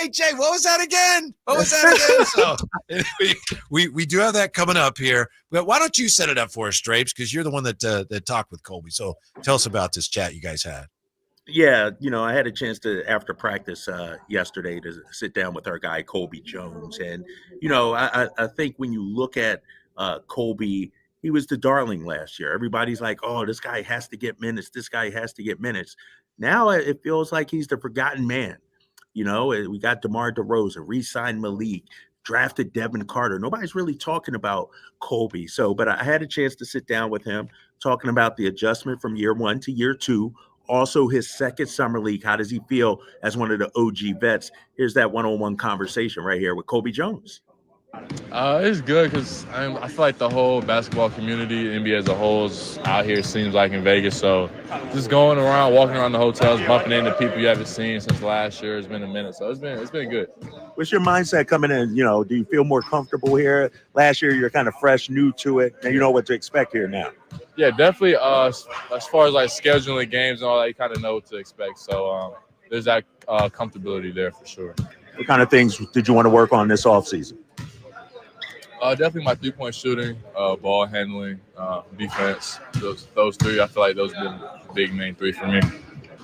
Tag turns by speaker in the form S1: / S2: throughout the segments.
S1: Hey, Jay, what was that again? What was that again? So we do have that coming up here. But why don't you set it up for us, Drapes? Because you're the one that talked with Colby. So tell us about this chat you guys had.
S2: Yeah, I had a chance to after practice yesterday to sit down with our guy Colby Jones, and I think when you look at Colby, he was the darling last year. Everybody's like, "Oh, this guy has to get minutes. This guy has to get minutes." Now it feels like he's the forgotten man. We got DeMar DeRozan, re-signed Malik, drafted Devin Carter. Nobody's really talking about Colby. But I had a chance to sit down with him, talking about the adjustment from year one to year two. Also, his second summer league. How does he feel as one of the OG vets? Here's that one-on-one conversation right here with Colby Jones.
S3: It's good because I feel like the whole basketball community, NBA as a whole, is out here, seems like in Vegas. So just going around, walking around the hotels, bumping into people you haven't seen since last year. It's been a minute. So it's been good.
S2: What's your mindset coming in? Do you feel more comfortable here? Last year, you're kind of fresh, new to it, and you know what to expect here now.
S3: Yeah, definitely. As far as like scheduling games and all that, you kind of know what to expect. So there's that comfortability there for sure.
S2: What kind of things did you want to work on this offseason?
S3: Definitely my three-point shooting, ball handling, defense. Those three, I feel like those have been the big main three for me.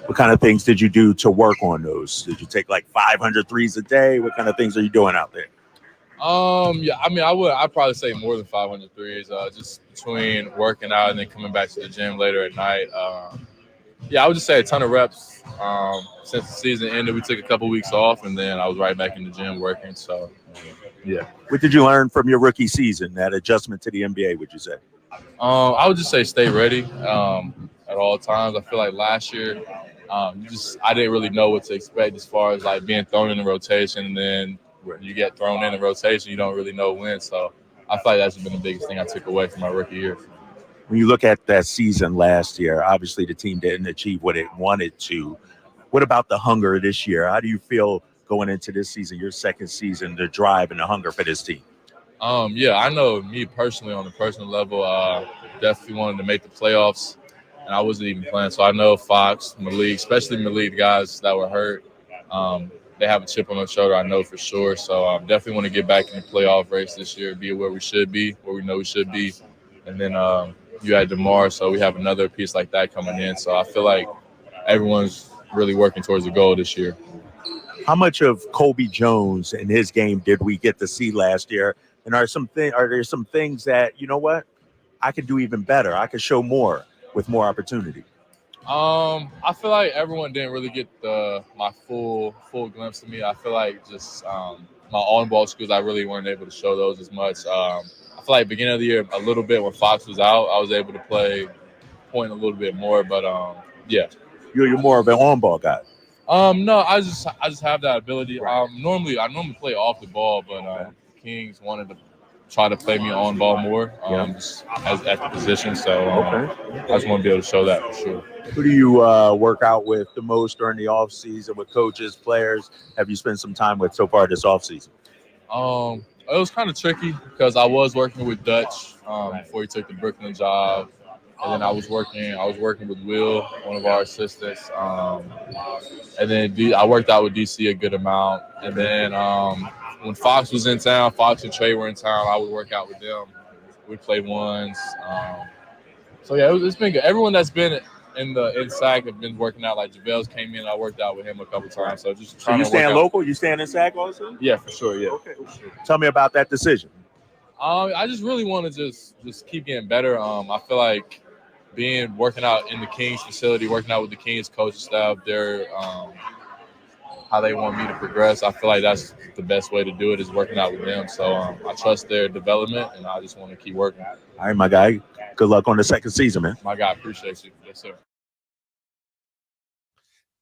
S2: What kind of things did you do to work on those? Did you take like 500 threes a day? What kind of things are you doing out there?
S3: Yeah, I mean, I'd probably say more than 500 threes, just between working out and then coming back to the gym later at night. Yeah, I would just say a ton of reps. Since the season ended, we took a couple weeks off, and then I was right back in the gym working. So, yeah.
S2: What did you learn from your rookie season, that adjustment to the NBA, would you say?
S3: I would just say stay ready at all times. I feel like last year, I didn't really know what to expect as far as like being thrown in the rotation, and then when you get thrown in the rotation, you don't really know when. So I feel like that's been the biggest thing I took away from my rookie year.
S2: When you look at that season last year, obviously the team didn't achieve what it wanted to. What about the hunger this year? How do you feel going into this season, your second season, the drive and the hunger for this team?
S3: Yeah, I know me personally on a personal level, definitely wanted to make the playoffs, and I wasn't even playing. So I know Fox, Malik, especially Malik, the guys that were hurt, they have a chip on their shoulder, I know for sure. So definitely want to get back in the playoff race this year, be where we should be, where we know we should be. And then you had DeMar, so we have another piece like that coming in. So I feel like everyone's really working towards the goal this year.
S2: How much of Colby Jones and his game did we get to see last year? And are there some things that, you know what, I could do even better? I could show more with more opportunity.
S3: I feel like everyone didn't really get my full glimpse of me. I feel like just my on-ball skills, I really weren't able to show those as much. I feel like beginning of the year, a little bit when Fox was out, I was able to play point a little bit more. But yeah,
S2: you're more of an on-ball guy.
S3: No, I just have that ability. I normally play off the ball, but Kings wanted to try to play me on ball more, just at the position. So I just want to be able to show that for sure.
S2: Who do you work out with the most during the off season? With coaches, players? Have you spent some time with so far this off season?
S3: It was kind of tricky because I was working with Dutch before he took the Brooklyn job, and then I was working with Will, one of our assistants, and then I worked out with DC a good amount, and then when Fox was in town, Fox and Trey were in town, I would work out with them. We'd play ones. So yeah, it's been good. Everyone that's been in SAC have been working out. Like JaVale's came in, I worked out with him a couple times. So just trying to
S2: staying local? You staying in SAC also?
S3: Yeah, for sure. Yeah.
S2: Okay. Tell me about that decision.
S3: I just really want to just keep getting better. I feel like working out in the Kings facility, working out with the Kings coaching staff, they're how they want me to progress. I feel like that's the best way to do it is working out with them. So I trust their development, and I just want to keep working.
S2: All right, my guy. Good luck on the second season, man.
S3: My guy, appreciate you. Yes, sir.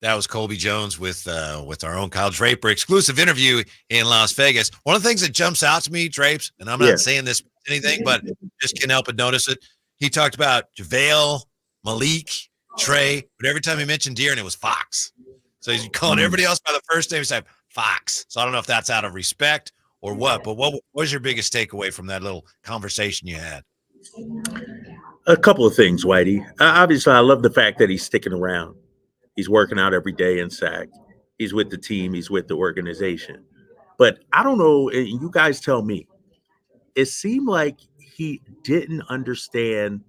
S1: That was Colby Jones with our own Kyle Draper exclusive interview in Las Vegas. One of the things that jumps out to me, Drapes, and I'm not saying this anything, but just can't help but notice it. He talked about JaVale, Malik, Trey, but every time he mentioned De'Aaron, it was Fox. So he's calling everybody else by the first name. He's like, Fox. So I don't know if that's out of respect or what, but what was your biggest takeaway from that little conversation you had?
S2: A couple of things, Whitey. Obviously, I love the fact that he's sticking around. He's working out every day in SAC. He's with the team. He's with the organization. But I don't know. And you guys tell me. It seemed like he didn't understand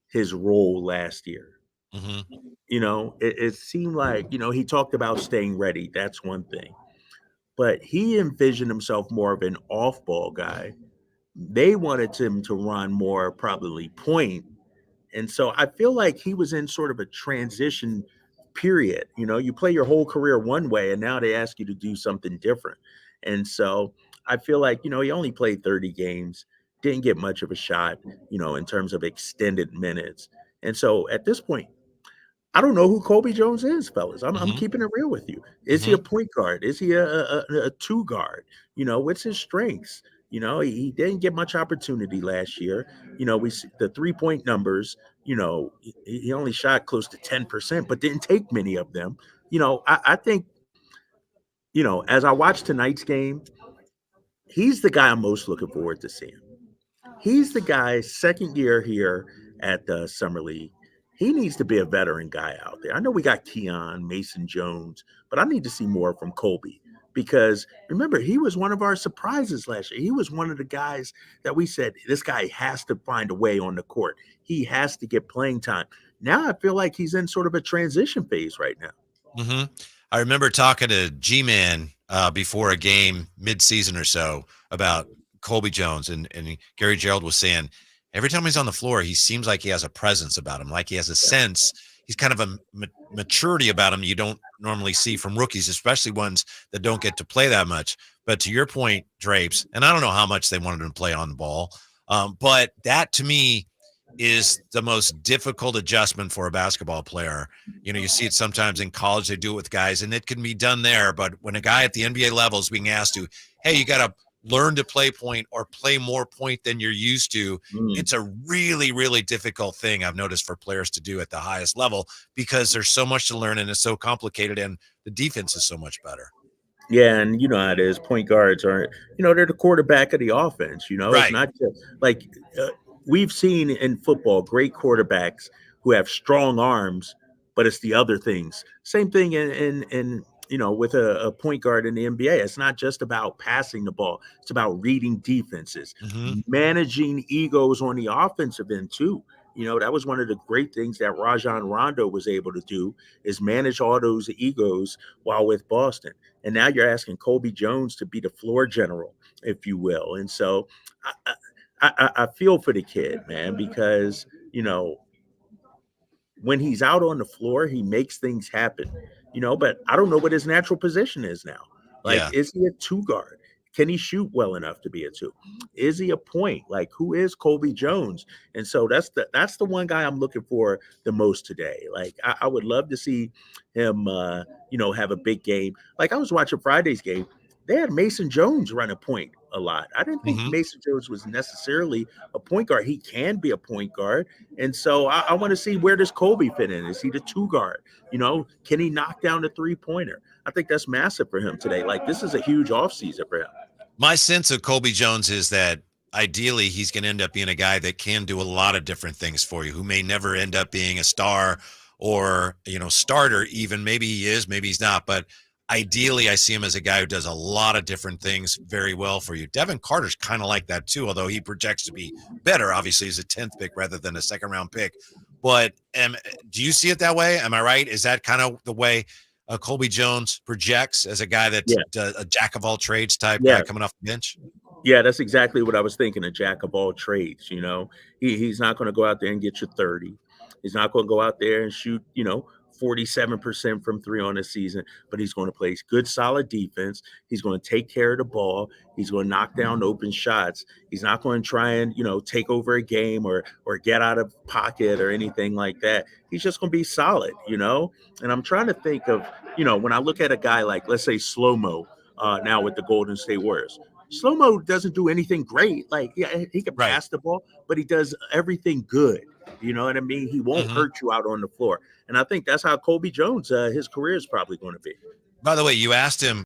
S2: his role last year.
S1: Mm-hmm.
S2: It seemed like, he talked about staying ready. That's one thing. But he envisioned himself more of an off ball guy. They wanted him to run more, probably point. And so I feel like he was in sort of a transition period. You play your whole career one way, and now they ask you to do something different. And so I feel like, he only played 30 games, didn't get much of a shot, in terms of extended minutes. And so at this point, I don't know who Colby Jones is, fellas. I'm
S1: Mm-hmm.
S2: keeping it real with you. Is he
S1: Mm-hmm.
S2: a point guard? Is he a two guard? What's his strengths? He didn't get much opportunity last year. We see the 3-point numbers. He only shot close to 10%, but didn't take many of them. I think, as I watch tonight's game, he's the guy I'm most looking forward to seeing. He's the guy, second year here at the Summer League. He needs to be a veteran guy out there. I know we got Keon, Mason Jones, but I need to see more from Colby because remember, he was one of our surprises last year. He was one of the guys that we said, this guy has to find a way on the court. He has to get playing time. Now I feel like he's in sort of a transition phase right now.
S1: Mm-hmm. I remember talking to G-Man before a game mid-season or so about Colby Jones, and Gary Gerald was saying every time he's on the floor, he seems like he has a presence about him, like he has a sense. He's kind of a maturity about him you don't normally see from rookies, especially ones that don't get to play that much. But to your point, Drapes, and I don't know how much they wanted him to play on the ball, but that to me is the most difficult adjustment for a basketball player. You see it sometimes in college, they do it with guys, and it can be done there. But when a guy at the NBA level is being asked to, hey, you got to learn to play point or play more point than you're used to, it's a really, really difficult thing I've noticed for players to do at the highest level because there's so much to learn and it's so complicated and the defense is so much better.
S2: Yeah, and you know how it is. Point guards aren't, they're the quarterback of the offense. It's
S1: Right.
S2: not just like we've seen in football great quarterbacks who have strong arms, but it's the other things. Same thing in with a point guard in the NBA. It's not just about passing the ball; it's about reading defenses,
S1: Mm-hmm.
S2: managing egos on the offensive end too. That was one of the great things that Rajon Rondo was able to do is manage all those egos while with Boston. And now you're asking Colby Jones to be the floor general, if you will. And so I feel for the kid, man, because, when he's out on the floor, he makes things happen, but I don't know what his natural position is now. Like,
S1: Yeah.
S2: is he a two guard? Can he shoot well enough to be a two? Is he a point? Like, who is Colby Jones? And so that's the one guy I'm looking for the most today. Like, I would love to see him, have a big game. Like, I was watching Friday's game. They had Mason Jones run a point a lot. I didn't think
S1: Mm-hmm.
S2: Mason Jones was necessarily a point guard. He can be a point guard. And so I want to see, where does Colby fit in? Is he the two guard? Can he knock down the 3-pointer? I think that's massive for him today. Like, this is a huge offseason for him.
S1: My sense of Colby Jones is that ideally he's going to end up being a guy that can do a lot of different things for you, who may never end up being a star or, starter even. Maybe he is, maybe he's not. But ideally, I see him as a guy who does a lot of different things very well for you. Devin Carter's kind of like that too, although he projects to be better. Obviously, he's a 10th pick rather than a second-round pick. But do you see it that way? Am I right? Is that kind of the way Colby Jones projects as a guy that's a jack of all trades type guy coming off the bench?
S2: Yeah, that's exactly what I was thinking, a jack of all trades. He's not going to go out there and get you 30. He's not going to go out there and shoot, 47% from three on the season, but he's going to play good, solid defense. He's going to take care of the ball. He's going to knock down open shots. He's not going to try and, take over a game or get out of pocket or anything like that. He's just going to be solid, And I'm trying to think of, when I look at a guy like, let's say, Slow-Mo now with the Golden State Warriors. Slow-Mo doesn't do anything great. Like, yeah, he can pass the ball, but he does everything good. You know what I mean? He won't hurt you out on the floor. And I think that's how Colby Jones, his career is probably going to be.
S1: By the way, you asked him